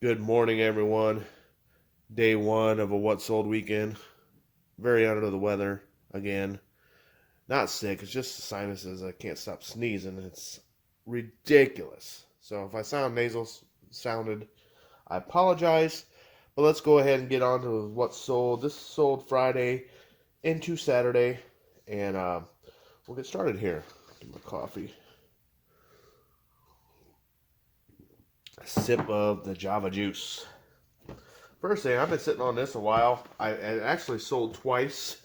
Good morning, everyone. Day one of a What Sold weekend. Very under the weather again. Not sick, it's just sinuses. I can't stop sneezing. It's ridiculous. So if I sound nasal sounded, I apologize. But let's go ahead and get on to what sold. This sold Friday into Saturday, and we'll get started here. Get my coffee. A sip of the Java juice. First thing, I've been sitting on this a while. I actually sold twice,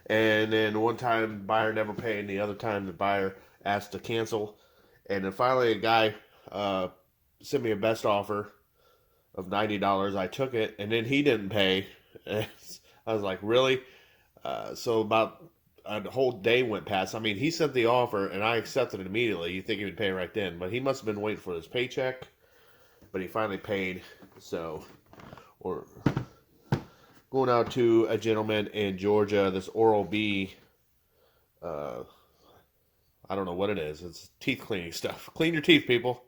and then one time the buyer never paid, and the other time the buyer asked to cancel, and then finally a guy sent me a best offer of $90. I took it, and then he didn't pay. I was like, really? So about a whole day went past. I mean, he sent the offer, and I accepted it immediately. You think he would pay right then, but he must have been waiting for his paycheck. But he finally paid, so or going out to a gentleman in Georgia. This Oral B, uh, I don't know what it is. It's teeth cleaning stuff. Clean your teeth, people.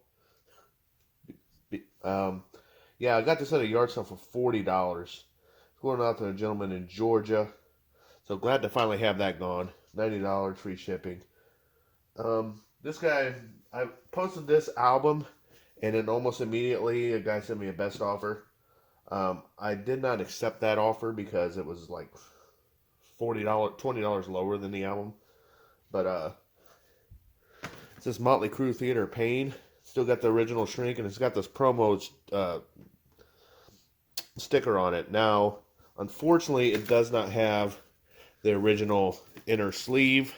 Um, yeah, I got this at a yard sale for $40. Going out to a gentleman in Georgia. So glad to finally have that gone. $90 free shipping. This guy, I posted this album, and then almost immediately a guy sent me a best offer. I did not accept that offer because it was like $40, $20 lower than the album. But it's this Motley Crue Theater of Pain. Still got the original shrink, and it's got this promo sticker on it. Now, unfortunately, it does not have the original inner sleeve.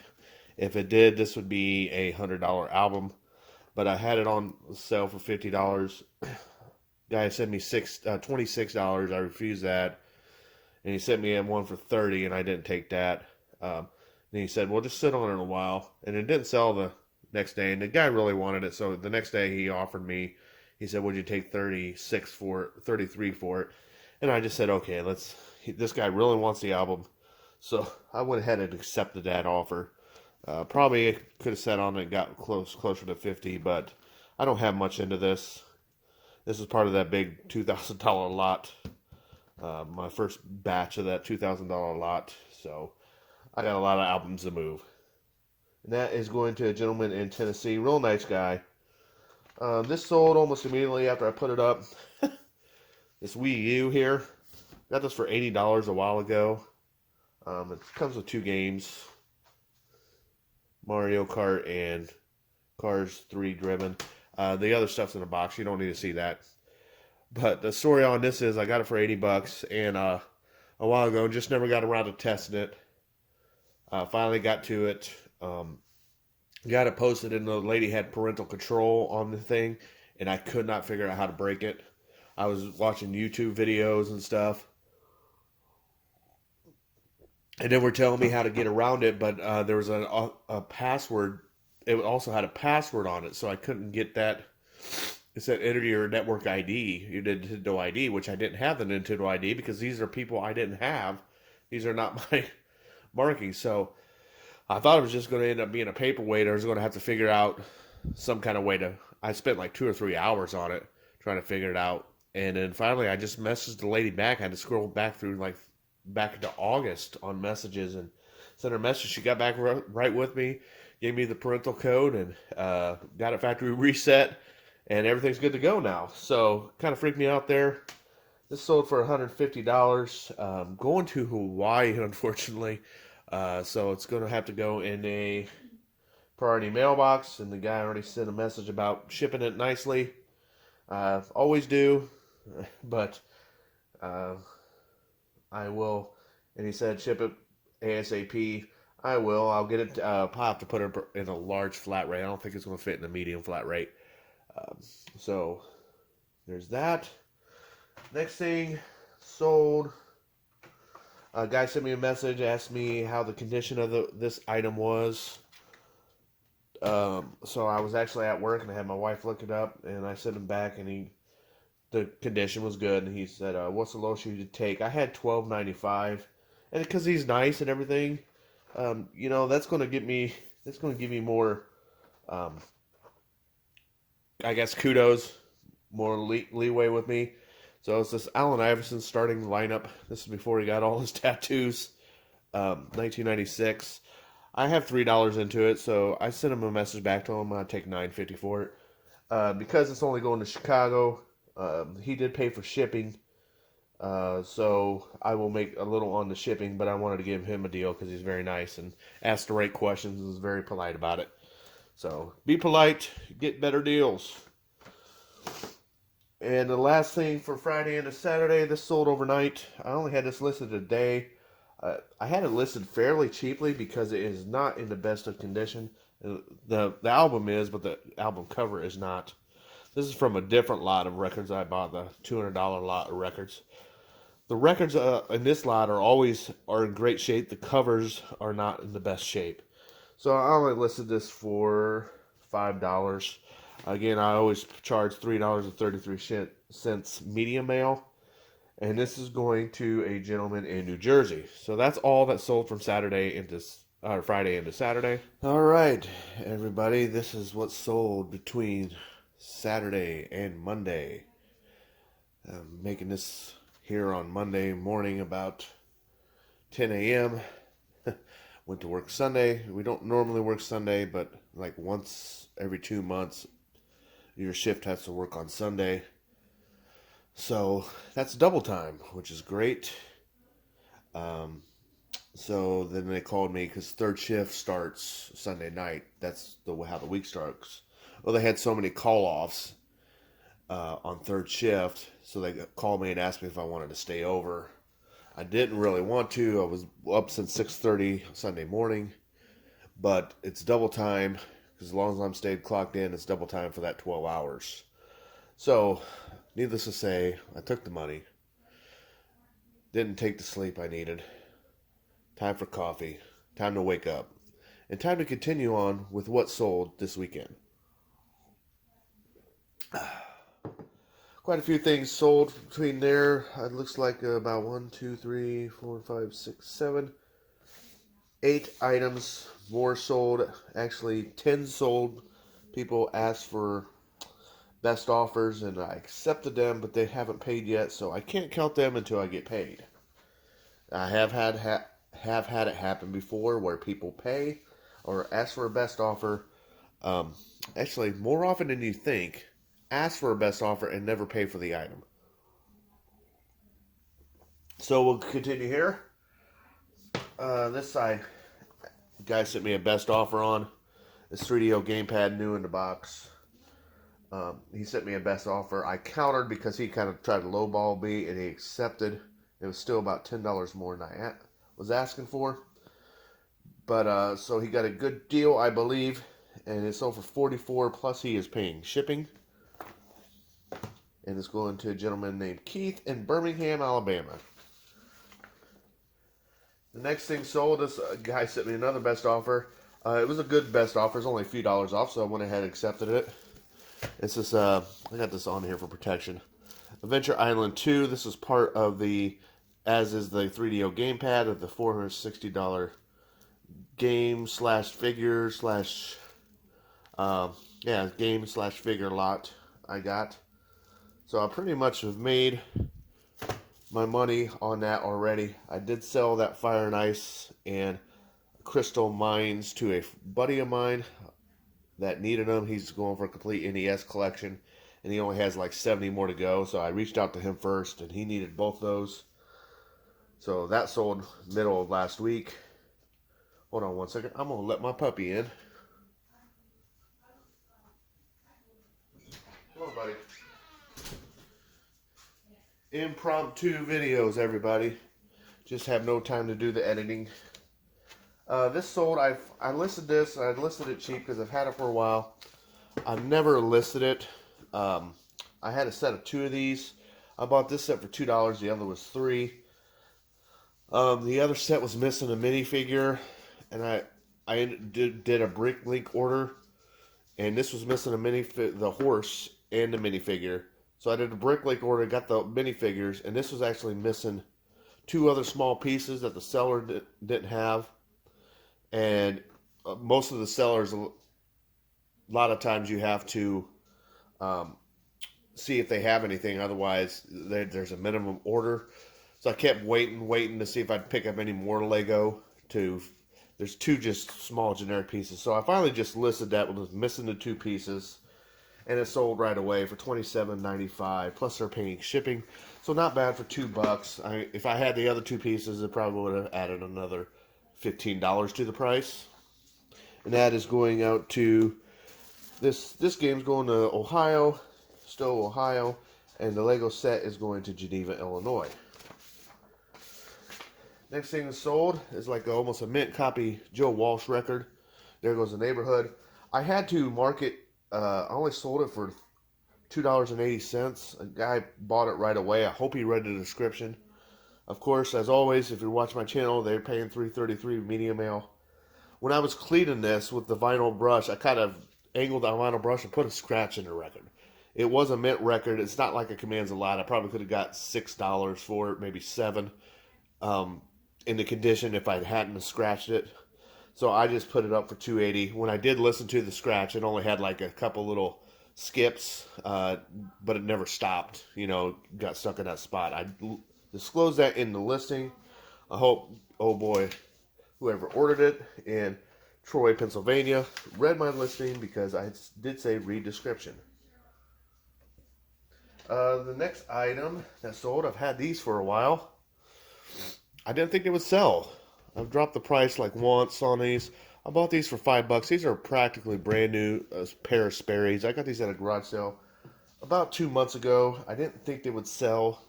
If it did, this would be a $100 album. But I had it on sale for $50. Guy sent me $26. I refused that, and he sent me one for $30, and I didn't take that. And he said, "Well, just sit on it a while," and it didn't sell the next day. And the guy really wanted it, so the next day he offered me. He said, "Would you take 36 for it, 33 for it?" And I just said, "Okay, let's." This guy really wants the album, so I went ahead and accepted that offer. Probably could have sat on it and got closer to 50, but I don't have much into this. This is part of that big $2,000 lot. My first batch of that $2,000 lot. So I got a lot of albums to move. And that is going to a gentleman in Tennessee. Real nice guy. This sold almost immediately after I put it up. This Wii U here. Got this for $80 a while ago. It comes with two games. Mario Kart and Cars 3 Driven. The other stuff's in the box. You don't need to see that. But the story on this is I got it for $80, and a while ago, just never got around to testing it. Finally got to it. Got it posted, and the lady had parental control on the thing, and I could not figure out how to break it. I was watching YouTube videos and stuff, and they were telling me how to get around it, but there was a password. It also had a password on it, so I couldn't get that. It said enter your network ID, your Nintendo ID, which I didn't have the Nintendo ID because these are people I didn't have. These are not my markings. So I thought it was just going to end up being a paperweight. I was going to have to figure out some kind of way to. I spent like 2 or 3 hours on it trying to figure it out. And then finally I just messaged the lady back. I had to scroll back through like back into August on messages and sent her a message. She got back right with me, gave me the parental code, and got it factory reset, and everything's good to go now. So kind of freaked me out there. This sold for $150. Going to Hawaii, unfortunately, so it's going to have to go in a priority mailbox, and the guy already sent a message about shipping it nicely. Always do, but I will. And he said ship it ASAP. I will. I'll get it. I'll have to put it in a large flat rate. I don't think it's going to fit in a medium flat rate. So there's that. Next thing sold. A guy sent me a message, asked me how the condition of this item was. So I was actually at work and I had my wife look it up, and I sent him back, and the condition was good, and he said, "What's the lowest you could take?" I had $12.95, and because he's nice and everything, that's going to give me more, I guess, kudos, more leeway with me. So it's this Allen Iverson starting lineup. This is before he got all his tattoos. 1996. I have $3 into it, so I sent him a message back to him. I'd take $9.50 for it. Because it's only going to Chicago, he did pay for shipping. So I will make a little on the shipping, but I wanted to give him a deal because he's very nice and asked the right questions and was very polite about it. So be polite, get better deals. And the last thing for Friday into Saturday, this sold overnight. I only had this listed a day. I had it listed fairly cheaply because it is not in the best of condition. The album is, but the album cover is not. This is from a different lot of records I bought, the $200 lot of records. The records in this lot are in great shape. The covers are not in the best shape. So I only listed this for $5. Again, I always charge $3.33 media mail. And this is going to a gentleman in New Jersey. So that's all that sold from Friday into Saturday. All right, everybody. This is what sold between Saturday and Monday. I'm making this here on Monday morning about 10 a.m. Went to work Sunday. We don't normally work Sunday, but like once every 2 months, your shift has to work on Sunday. So that's double time, which is great. So then they called me because third shift starts Sunday night. That's how the week starts. Well, they had so many call-offs on third shift, so they called me and asked me if I wanted to stay over. I didn't really want to. I was up since 6:30 Sunday morning, but it's double time because as long as I'm stayed clocked in, it's double time for that 12 hours. So, needless to say, I took the money. Didn't take the sleep I needed. Time for coffee. Time to wake up. And time to continue on with what sold this weekend. Quite a few things sold between there. It looks like about 1, 2, 3, 4, 5, 6, 7, 8 items more sold. Actually, 10 sold. People asked for best offers, and I accepted them, but they haven't paid yet, so I can't count them until I get paid. I have had it happen before where people pay or ask for a best offer. Actually, more often than you think, ask for a best offer and never pay for the item. So we'll continue here. This side, guy sent me a best offer on this 3DO gamepad, new in the box. He sent me a best offer. I countered because he kind of tried to lowball me, and he accepted. It was still about $10 more than I was asking for. But so he got a good deal, I believe, and it's sold for $44. Plus, he is paying shipping, and it's going to a gentleman named Keith in Birmingham, Alabama. The next thing sold, this guy sent me another best offer. It was a good best offer. It's only a few dollars off, so I went ahead and accepted it. It's this, I got this on here for protection. Adventure Island 2, this is part of the, as is the 3DO gamepad of the $460 game slash figure slash, game slash figure lot I got. So I pretty much have made my money on that already. I did sell that Fire and Ice and Crystal Mines to a buddy of mine that needed them. He's going for a complete NES collection, and he only has like 70 more to go. So I reached out to him first, and he needed both those. So that sold middle of last week. Hold on one second. I'm going to let my puppy in. Come on, buddy. Impromptu videos, everybody. Just have no time to do the editing. This sold. I listed this. I listed it cheap because I've had it for a while. I've never listed it. I had a set of 2 of these. I bought this set for $2. The other was $3. The other set was missing a minifigure, and I did a BrickLink order, and this was missing the horse and the minifigure. So I did a BrickLink order, got the minifigures, and this was actually missing 2 other small pieces that the seller didn't have. And most of the sellers, a lot of times you have to see if they have anything. Otherwise, there's a minimum order. So I kept waiting to see if I'd pick up any more Lego. There's two just small generic pieces. So I finally just listed that one was missing the two pieces, and it sold right away for $27.95 plus they're paying shipping. So not bad for $2. If I had the other two pieces, it probably would have added another $15 to the price. And that is going out to this game's going to Ohio, Stowe, Ohio, and the Lego set is going to Geneva, Illinois. Next thing that's sold is like almost a mint copy Joe Walsh record. There Goes the Neighborhood. I had to mark it. I only sold it for $2.80. A guy bought it right away. I hope he read the description. Of course, as always, if you watch my channel, they're paying $3.33 medium mail. When I was cleaning this with the vinyl brush, I kind of angled the vinyl brush and put a scratch in the record. It was a mint record. It's not like it commands a lot. I probably could have got $6 for it, maybe $7. In the condition if I hadn't scratched it. So I just put it up for $2.80. When I did listen to the scratch, it only had like a couple little skips, but it never stopped. Got stuck in that spot. I disclosed that in the listing. I hope, oh boy, whoever ordered it in Troy, Pennsylvania, read my listing because I did say read description. The next item that sold, I've had these for a while. I didn't think they would sell. I've dropped the price like once on these. I bought these for $5. These are practically brand new pair of Sperry's. I got these at a garage sale about 2 months ago. I didn't think they would sell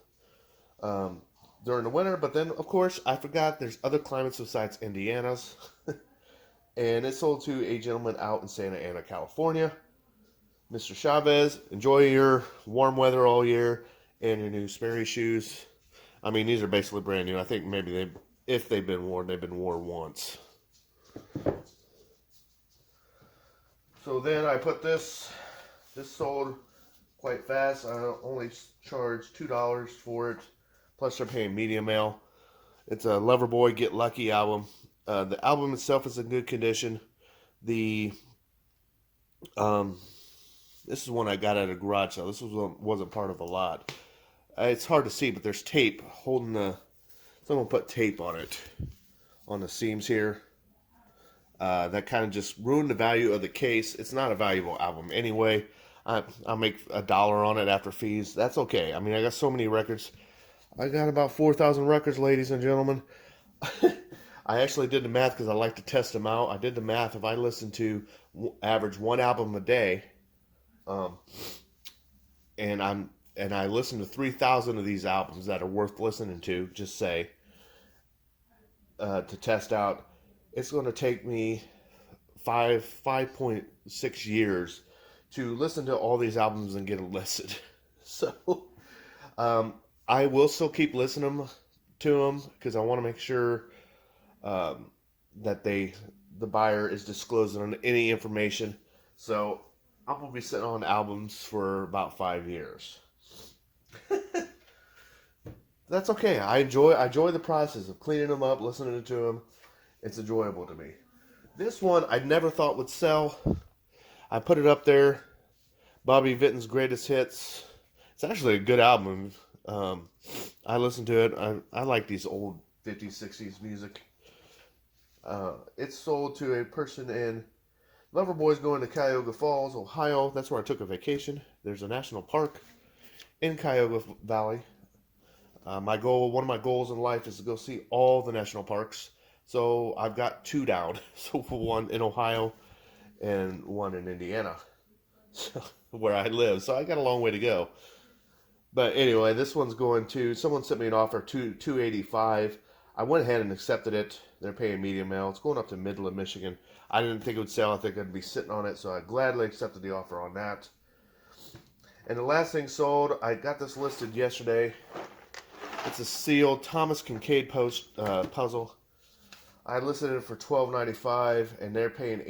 during the winter, but then of course I forgot there's other climates besides Indiana's. And it sold to a gentleman out in Santa Ana, California. Mr. Chavez, enjoy your warm weather all year and your new Sperry shoes. I mean, these are basically brand new. I think maybe if they've been worn once. So then I put this sold quite fast. I only charged $2 for it. Plus they're paying medium mail. It's a Loverboy Get Lucky album. The album itself is in good condition. This is one I got at a garage sale. This wasn't part of a lot. It's hard to see, but there's tape holding someone put tape on it, on the seams here. That kind of just ruined the value of the case. It's not a valuable album anyway. I'll make $1 on it after fees. That's okay. I mean, I got so many records. I got about 4,000 records, ladies and gentlemen. I actually did the math because I like to test them out. I did the math. If I listen to average one album a day, and I listened to 3,000 of these albums that are worth listening to, just say, to test out, it's going to take me 5.6 years to listen to all these albums and get it listed. So, I will still keep listening to them because I want to make sure that the buyer is disclosing on any information. So, I'm going to be sitting on albums for about 5 years. That's okay. I enjoy the process of cleaning them up, listening to them. It's enjoyable to me. This one I never thought would sell. I put it up there. Bobby Vinton's Greatest Hits. It's actually a good album. I listen to it. I like these old 50s, 60s music. It's sold to a person in Loverboy's going to Cuyahoga Falls, Ohio. That's where I took a vacation. There's a national park in Cuyahoga Valley. One of my goals in life is to go see all the national parks. So I've got 2 down. So one in Ohio and one in Indiana, where I live. So I got a long way to go. But anyway, this one's going to, someone sent me an offer, $285. I went ahead and accepted it. They're paying medium mail. It's going up to Midland, Michigan. I didn't think it would sell. I think I'd be sitting on it. So I gladly accepted the offer on that. And the last thing sold, I got this listed yesterday. It's a sealed Thomas Kincaid puzzle. I listed it for $12.95, and they're paying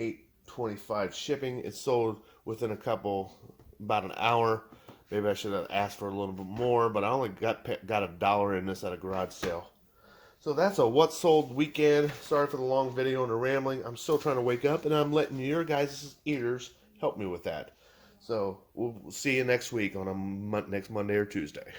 $8.25 shipping. It sold within about an hour. Maybe I should have asked for a little bit more, but I only got $1 in this at a garage sale. So that's a what sold weekend. Sorry for the long video and the rambling. I'm still trying to wake up, and I'm letting your guys' ears help me with that. So we'll see you next week on next Monday or Tuesday.